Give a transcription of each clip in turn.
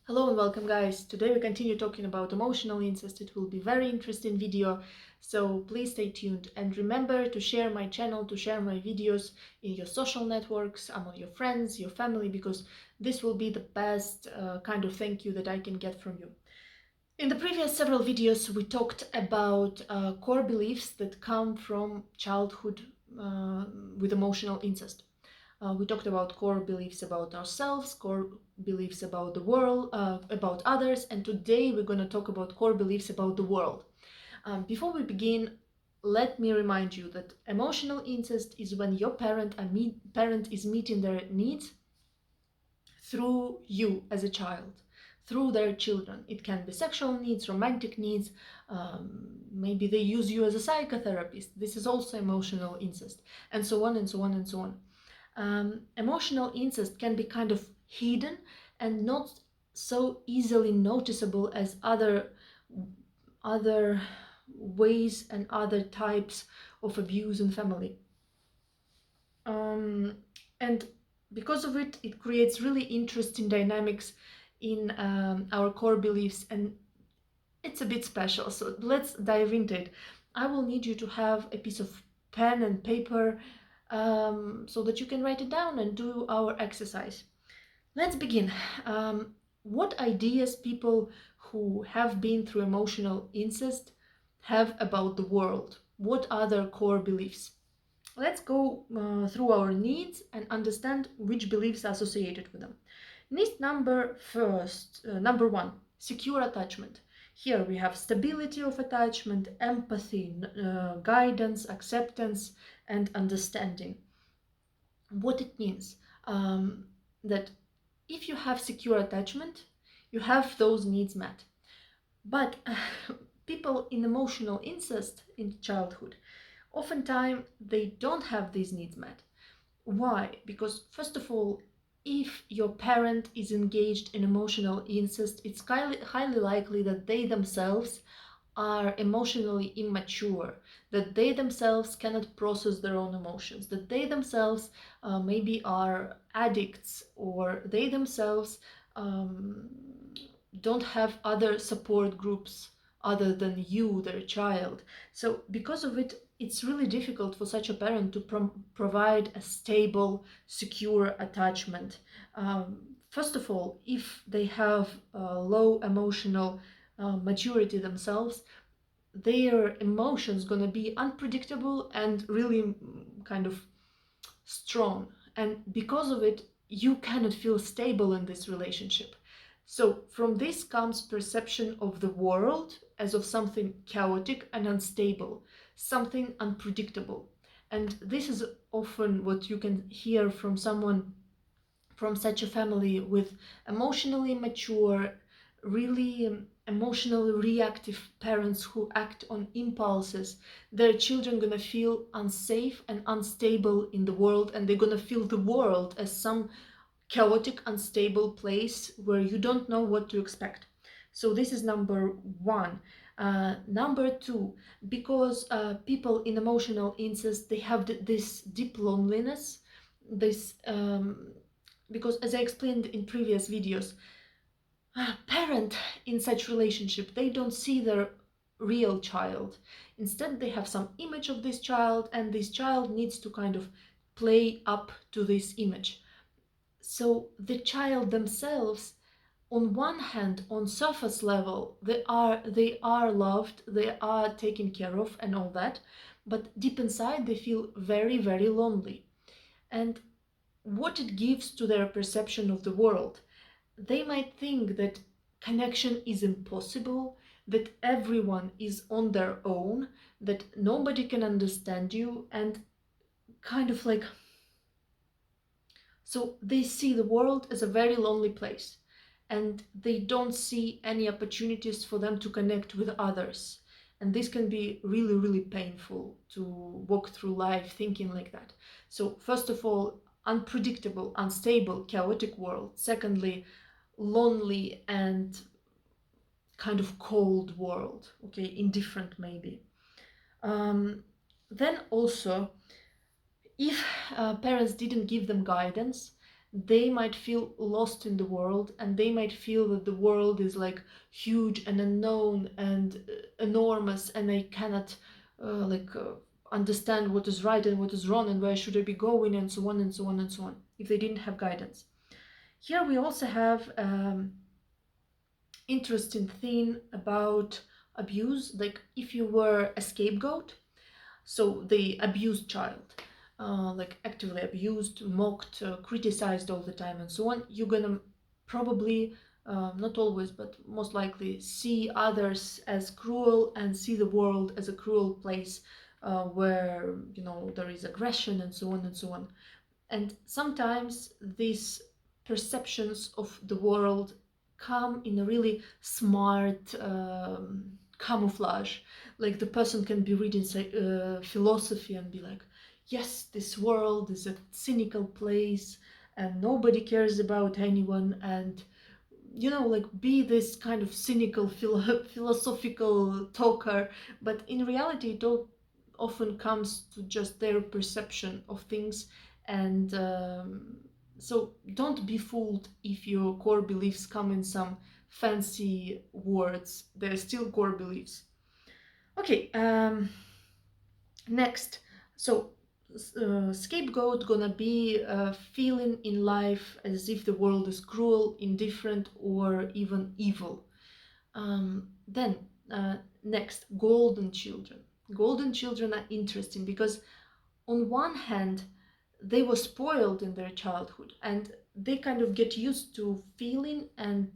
Hello and welcome, guys. Today we continue talking about emotional incest. It will be very interesting video, so please stay tuned and remember to share my channel, to share my videos in your social networks, among your friends, your family, because this will be the best kind of thank you that I can get from you. In the previous several videos we talked about core beliefs that come from childhood with emotional incest. We talked about core beliefs about ourselves, core beliefs about the world, about others, and today we're going to talk about core beliefs about the world. Before we begin, let me remind you that emotional incest is when your parent is meeting their needs through you as a child, through their children. It can be sexual needs, romantic needs, maybe they use you as a psychotherapist. This is also emotional incest, and so on and so on and so on. Emotional incest can be kind of hidden and not so easily noticeable as other ways and other types of abuse in family. And because of it, it creates really interesting dynamics in our core beliefs, and it's a bit special. So let's dive into it. I will need you to have a piece of pen and paper so that you can write it down and do our exercise. Let's begin. What ideas people who have been through emotional incest have about the world? What are their core beliefs? Let's go through our needs and understand which beliefs are associated with them. Need number one, secure attachment. Here we have stability of attachment, empathy, guidance, acceptance, and understanding. What it means, that if you have secure attachment, you have those needs met. But people in emotional incest in childhood, oftentimes they don't have these needs met. Why? Because first of all, if your parent is engaged in emotional incest, it's highly likely that they themselves are emotionally immature, that they themselves cannot process their own emotions, that they themselves maybe are addicts, or they themselves don't have other support groups other than you, their child. So because of it, it's really difficult for such a parent to provide a stable, secure attachment. First of all, if they have low emotional maturity themselves, their emotions gonna be unpredictable and really kind of strong, and because of it you cannot feel stable in this relationship. So from this comes perception of the world as of something chaotic and unstable, something unpredictable. And this is often what you can hear from someone from such a family with emotionally mature, really emotionally reactive parents who act on impulses. Their children gonna feel unsafe and unstable in the world, and they're gonna feel the world as some chaotic, unstable place where you don't know what to expect. So this is number one. Number two, because people in emotional incest, they have this deep loneliness, this because as I explained in previous videos, a parent in such relationship, they don't see their real child. Instead, they have some image of this child, and this child needs to kind of play up to this image. So the child themselves, on one hand, on surface level, they are loved, they are taken care of and all that, but deep inside they feel very, very lonely. And what it gives to their perception of the world, they might think that connection is impossible, that everyone is on their own, that nobody can understand you, and kind of like, so they see the world as a very lonely place, and they don't see any opportunities for them to connect with others. And this can be really, really painful to walk through life thinking like that. So first of all, unpredictable, unstable, chaotic world. Secondly, lonely and kind of cold world, okay, indifferent maybe. Then also, if parents didn't give them guidance, they might feel lost in the world, and they might feel that the world is like huge and unknown and enormous, and they cannot understand what is right and what is wrong and where should I be going, and so on and so on and so on, if they didn't have guidance. Here we also have interesting thing about abuse, like if you were a scapegoat, so the abused child, like actively abused, mocked, criticized all the time and so on, you're gonna probably, not always but most likely, see others as cruel and see the world as a cruel place, where there is aggression and so on and so on. And sometimes these perceptions of the world come in a really smart camouflage. Like the person can be reading philosophy and be like, yes, this world is a cynical place and nobody cares about anyone, and like be this kind of cynical philosophical talker. But in reality it all often comes to just their perception of things. And so don't be fooled if your core beliefs come in some fancy words. They're still core beliefs. Okay, next. So scapegoat gonna be feeling in life as if the world is cruel, indifferent, or even evil. Then next, golden children. Golden children are interesting because on one hand they were spoiled in their childhood and they kind of get used to feeling and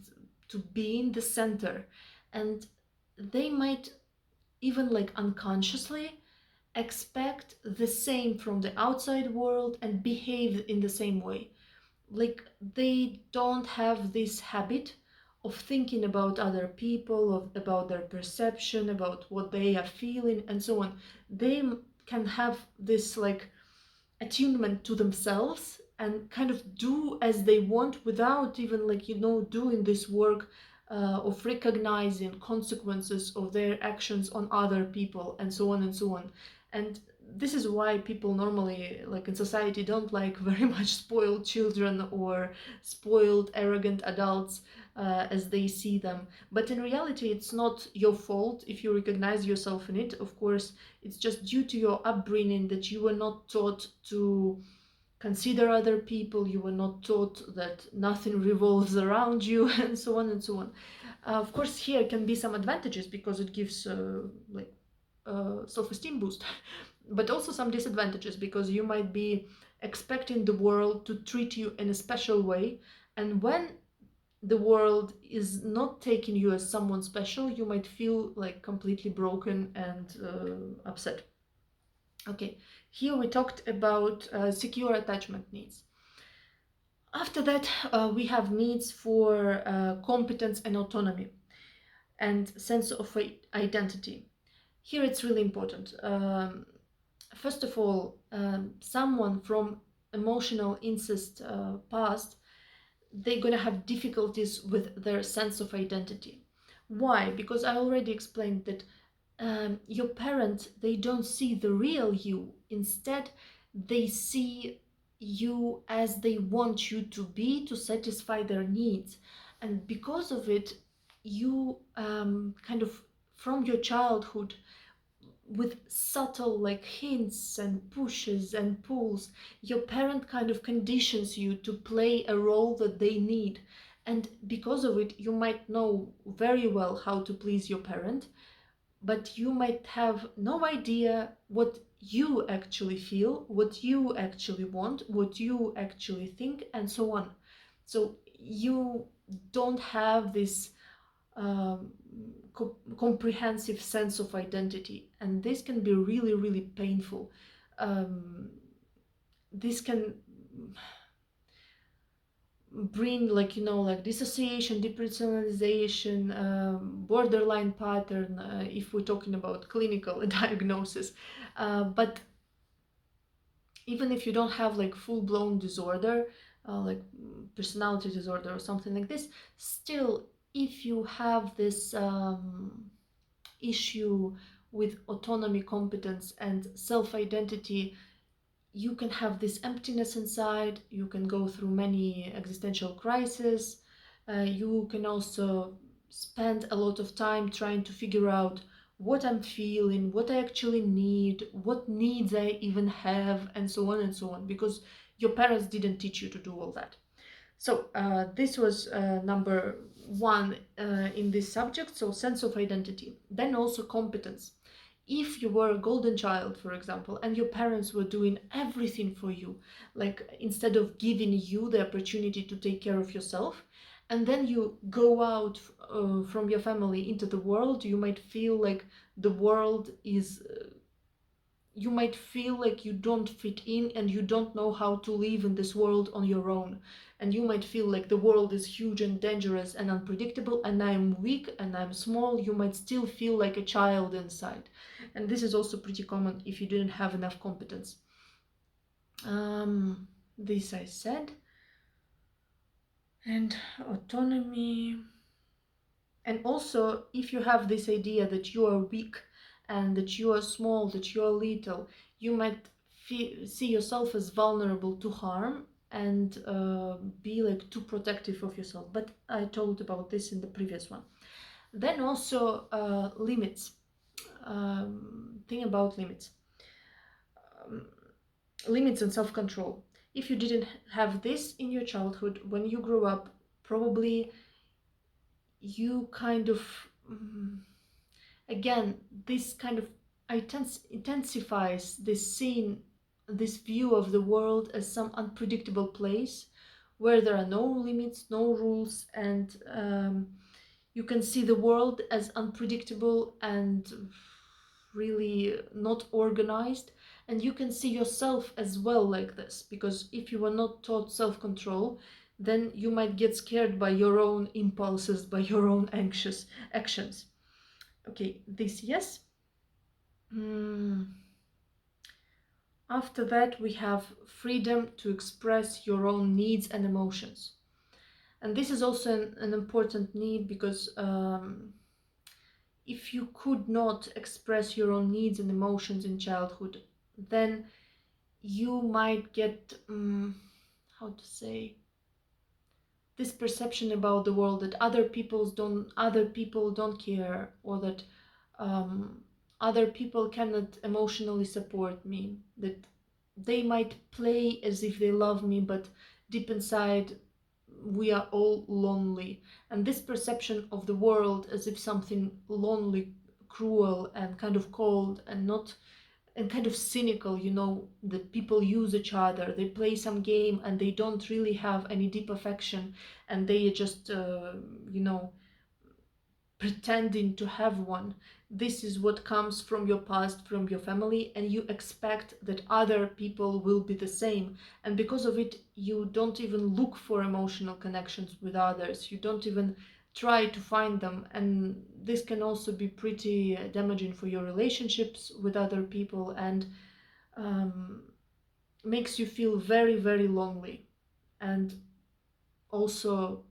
to being the center, and they might even like unconsciously expect the same from the outside world and behave in the same way. Like they don't have this habit of thinking about other people, about their perception, about what they are feeling and so on. They can have this like attunement to themselves and kind of do as they want without even like doing this work of recognizing consequences of their actions on other people and so on and so on. And this is why people normally, like in society, don't like very much spoiled children or spoiled arrogant adults as they see them. But in reality it's not your fault if you recognize yourself in it. Of course, it's just due to your upbringing that you were not taught to consider other people, you were not taught that nothing revolves around you and so on and so on. Of course, here can be some advantages because it gives self-esteem boost, but also some disadvantages because you might be expecting the world to treat you in a special way, and when the world is not taking you as someone special, you might feel like completely broken and upset. Okay, here we talked about secure attachment needs. After that, we have needs for competence and autonomy and sense of identity. Here it's really important. First of all, someone from emotional incest past, they're gonna have difficulties with their sense of identity. Why? Because I already explained that your parents, they don't see the real you. Instead, they see you as they want you to be to satisfy their needs. And because of it, you kind of from your childhood, with subtle like hints and pushes and pulls, your parent kind of conditions you to play a role that they need. And because of it, you might know very well how to please your parent, but you might have no idea what you actually feel, what you actually want, what you actually think, and so on. So you don't have this um, comprehensive sense of identity, and this can be really, really painful. This can bring like like dissociation, depersonalization, borderline pattern, if we're talking about clinical diagnosis. But even if you don't have like full-blown disorder, like personality disorder or something like this, still if you have this issue with autonomy, competence, and self-identity, you can have this emptiness inside, you can go through many existential crises, you can also spend a lot of time trying to figure out what I'm feeling, what I actually need, what needs I even have, and so on and so on, because your parents didn't teach you to do all that. So this was number one in this subject, so sense of identity. Then also competence. If you were a golden child, for example, and your parents were doing everything for you, like instead of giving you the opportunity to take care of yourself, and then you go out from your family into the world, you might feel like the world is you might feel like you don't fit in and you don't know how to live in this world on your own. And you might feel like the world is huge and dangerous and unpredictable, and I'm weak and I'm small. You might still feel like a child inside. And this is also pretty common if you didn't have enough competence. This I said. And autonomy. And also, if you have this idea that you are weak and that you are small, that you are little, you might see yourself as vulnerable to harm and be like too protective of yourself. But I told about this in the previous one. Then also limits. Thing about limits. Limits and self-control. If you didn't have this in your childhood, when you grew up, probably you kind of again, this kind of intensifies this scene, this view of the world as some unpredictable place where there are no limits, no rules, and you can see the world as unpredictable and really not organized. And you can see yourself as well like this, because if you were not taught self-control, then you might get scared by your own impulses, by your own anxious actions. Okay, this yes. After that, we have freedom to express your own needs and emotions. And this is also an important need, because if you could not express your own needs and emotions in childhood, then you might get, how to say, this perception about the world that other people don't care, or that other people cannot emotionally support me, that they might play as if they love me, but deep inside we are all lonely. And this perception of the world as if something lonely, cruel, and kind of cold, and not and kind of cynical, that people use each other, they play some game and they don't really have any deep affection, and they just pretending to have one. This is what comes from your past, from your family, and you expect that other people will be the same. And because of it, you don't even look for emotional connections with others. You don't even try to find them. And this can also be pretty damaging for your relationships with other people, and makes you feel very, very lonely. And also,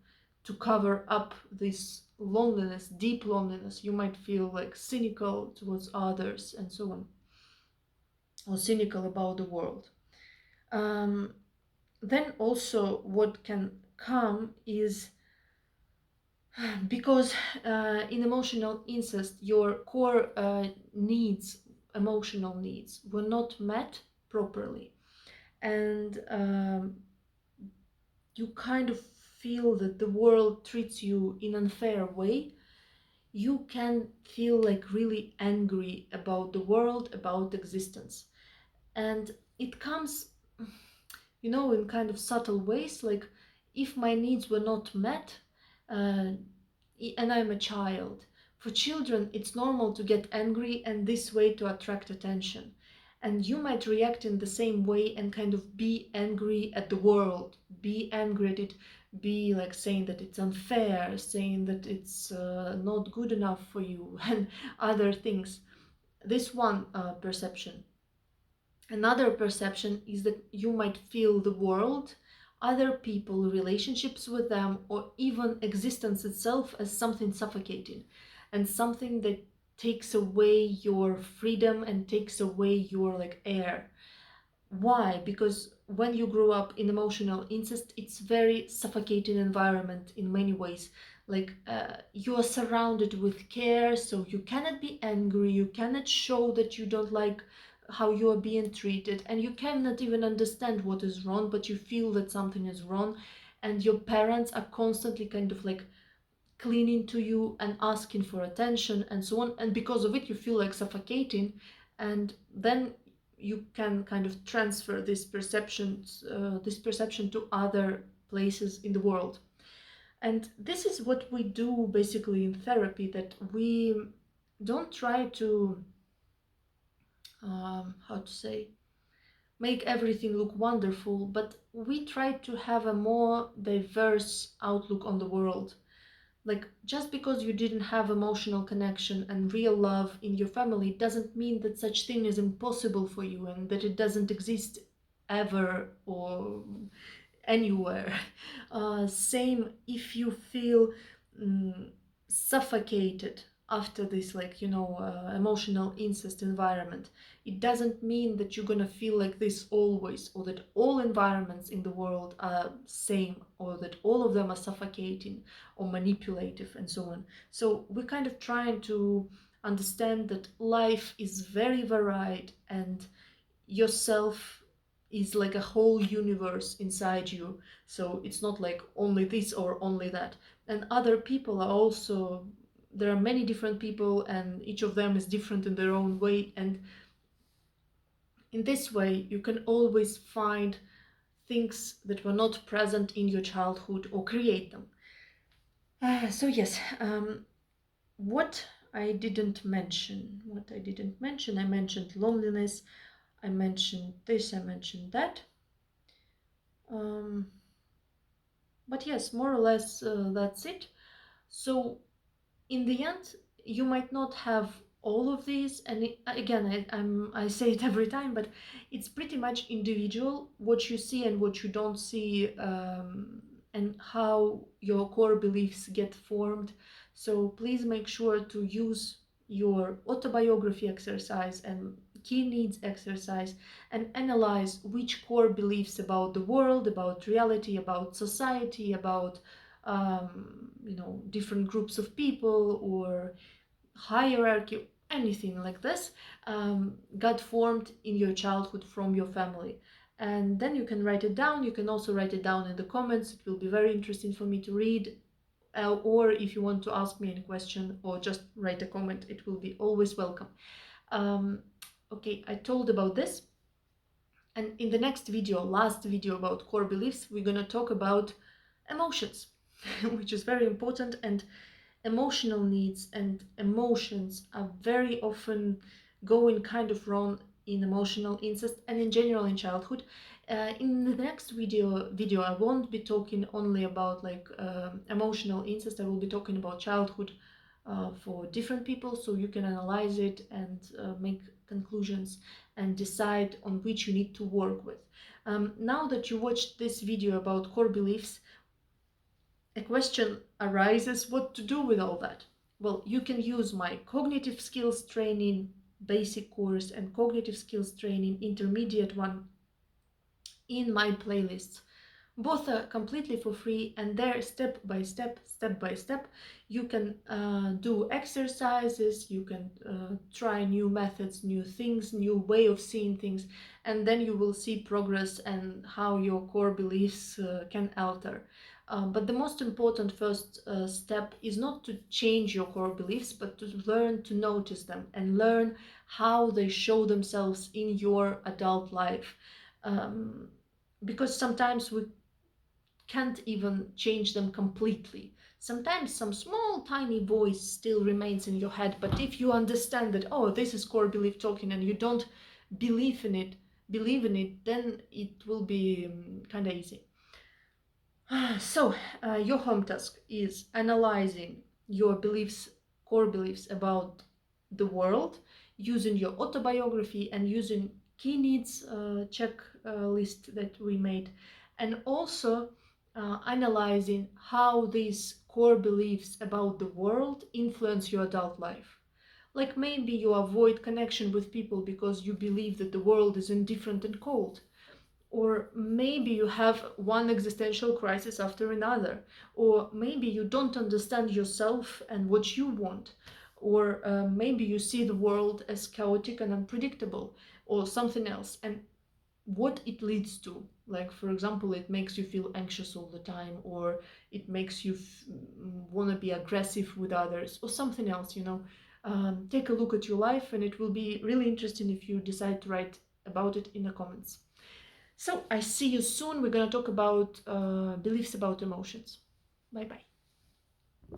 to cover up this loneliness, deep loneliness, you might feel like cynical towards others and so on, or cynical about the world. Then also what can come is, because in emotional incest, your core needs, emotional needs, were not met properly, and you kind of feel that the world treats you in an unfair way, you can feel like really angry about the world, about existence. And it comes, in kind of subtle ways, like if my needs were not met, uh, and I'm a child. For children, it's normal to get angry and this way to attract attention. And you might react in the same way and kind of be angry at the world, be angry at it, be like saying that it's unfair, saying that it's not good enough for you, and other things. This one perception. Another perception is that you might feel the world, other people, relationships with them, or even existence itself as something suffocating and something that takes away your freedom and takes away your like air. Why? Because when you grow up in emotional incest, it's very suffocating environment in many ways. Like you are surrounded with care, so you cannot be angry, you cannot show that you don't like how you are being treated, and you cannot even understand what is wrong, but you feel that something is wrong, and your parents are constantly kind of like clinging to you and asking for attention and so on, and because of it you feel like suffocating, and then you can kind of transfer this perception to other places in the world. And this is what we do basically in therapy, that we don't try to how to say, make everything look wonderful, but we try to have a more diverse outlook on the world. Like, just because you didn't have emotional connection and real love in your family doesn't mean that such thing is impossible for you and that it doesn't exist ever or anywhere. Same if you feel mm, suffocated after this, like, emotional incest environment. It doesn't mean that you're gonna feel like this always, or that all environments in the world are same, or that all of them are suffocating or manipulative and so on. So we're kind of trying to understand that life is very varied, and yourself is like a whole universe inside you. So it's not like only this or only that. And other people are also, there are many different people, and each of them is different in their own way. And in this way, you can always find things that were not present in your childhood or create them. So yes, what I didn't mention, I mentioned loneliness, I mentioned this, I mentioned that. Um, but yes, more or less that's it. So in the end, you might not have all of these, and again, I say it every time, but it's pretty much individual what you see and what you don't see, and how your core beliefs get formed. So please make sure to use your autobiography exercise and key needs exercise and analyze which core beliefs about the world, about reality, about society, about different groups of people or hierarchy, anything like this, got formed in your childhood from your family. And then you can write it down. You can also write it down in the comments. It will be very interesting for me to read. Or if you want to ask me any question or just write a comment, it will be always welcome. Okay, I told about this. And in the next video, last video about core beliefs, we're going to talk about emotions, which is very important. And emotional needs and emotions are very often going kind of wrong in emotional incest and in general in childhood. In the next video, I won't be talking only about like emotional incest. I will be talking about childhood for different people, so you can analyze it and make conclusions and decide on which you need to work with. Now that you watched this video about core beliefs, a question arises: what to do with all that? Well, you can use my cognitive skills training basic course and cognitive skills training intermediate one in my playlists. Both are completely for free, and there, step by step, you can do exercises, you can try new methods, new things, new way of seeing things, and then you will see progress and how your core beliefs can alter. But the most important first step is not to change your core beliefs, but to learn to notice them and learn how they show themselves in your adult life. Because sometimes we can't even change them completely. Sometimes some small tiny voice still remains in your head, but if you understand that, oh, this is core belief talking, and you don't believe in it, then it will be kind of easy. So your home task is analyzing your beliefs, core beliefs about the world, using your autobiography and using key needs checklist that we made, and also analyzing how these core beliefs about the world influence your adult life. Like maybe you avoid connection with people because you believe that the world is indifferent and cold. Or maybe you have one existential crisis after another. Or maybe you don't understand yourself and what you want. Or maybe you see the world as chaotic and unpredictable, or something else. And what it leads to, like for example, it makes you feel anxious all the time, or it makes you want to be aggressive with others, or something else, take a look at your life, and it will be really interesting if you decide to write about it in the comments. So I see you soon. We're going to talk about beliefs about emotions. Bye bye.